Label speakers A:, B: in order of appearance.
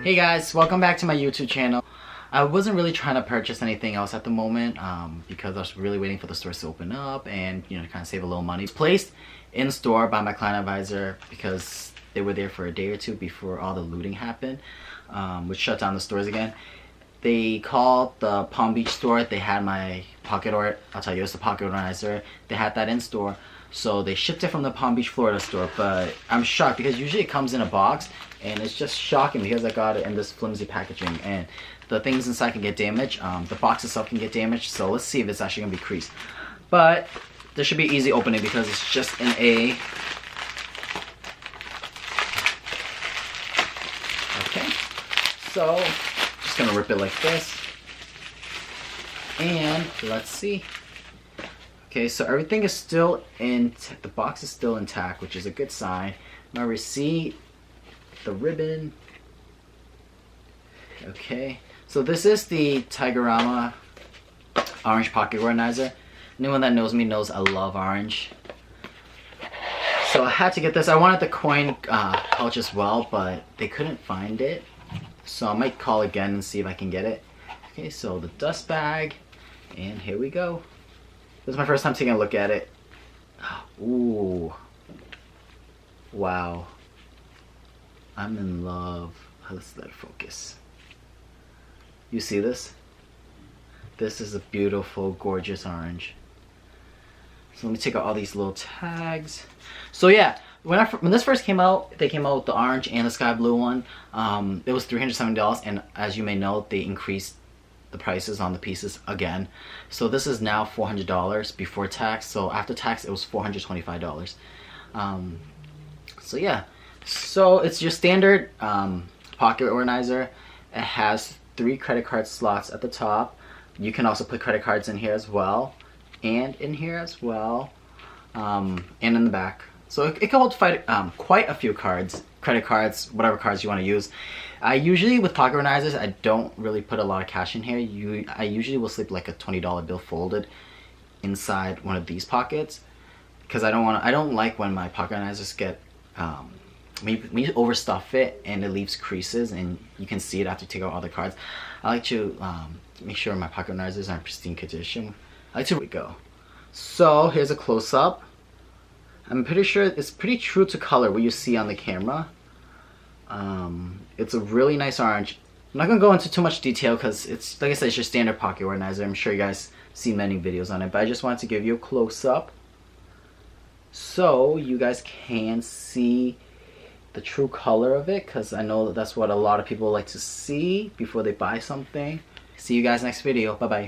A: Hey guys, welcome back to my YouTube channel. I wasn't really trying to purchase anything else at the moment because I was really waiting for the stores to open up and kind of save a little money. It's placed in store by my client advisor because they were there for a day or two before all the looting happened, which shut down the stores again. They called the Palm Beach store. They had my pocket I'll tell you, it's the pocket organizer. They had that in store. So they shipped it from the Palm Beach, Florida store, but I'm shocked because usually it comes in a box, and it's just shocking because I got it in this flimsy packaging and the things inside can get damaged. The box itself can get damaged, so let's see if it's actually gonna be creased. But this should be easy opening because it's just in a... Okay, so just gonna rip it like this, and let's see. Okay, so everything is still in, the box is still intact, which is a good sign. My receipt, the ribbon. Okay, so this is the Taigarama orange pocket organizer. Anyone that knows me knows I love orange. So I had to get this. I wanted the coin pouch as well, but they couldn't find it. So I might call again and see if I can get it. Okay, so the dust bag, and here we go. This is my first time taking a look at it. Ooh. Wow. I'm in love. Let's let it focus. You see this? This is a beautiful, gorgeous orange. So let me take out all these little tags. So yeah, when this first came out, they came out with the orange and the sky blue one. It was $370, and as you may know, they increased the prices on the pieces again. So this is now $400 before tax. So after tax, it was $425. So yeah, so it's your standard pocket organizer. It has 3 credit card slots at the top. You can also put credit cards in here as well, and in here as well, and in the back. So it can hold quite a few cards, credit cards, whatever cards you want to use. I usually, with pocket organizers, I don't really put a lot of cash in here. I usually will slip like a $20 bill folded inside one of these pockets, because I don't like when my pocket organizers get when you overstuff it and it leaves creases and you can see it after you take out all the cards. I like to make sure my pocket organizers are in pristine condition. I like to go. So here's a close-up. I'm pretty sure it's pretty true to color what you see on the camera. It's a really nice orange. I'm not gonna go into too much detail because it's, like I said, it's your standard pocket organizer. I'm sure you guys see many videos on it, but I just wanted to give you a close-up so you guys can see the true color of it, because I know that's what a lot of people like to see before they buy something. See you guys next video. Bye bye.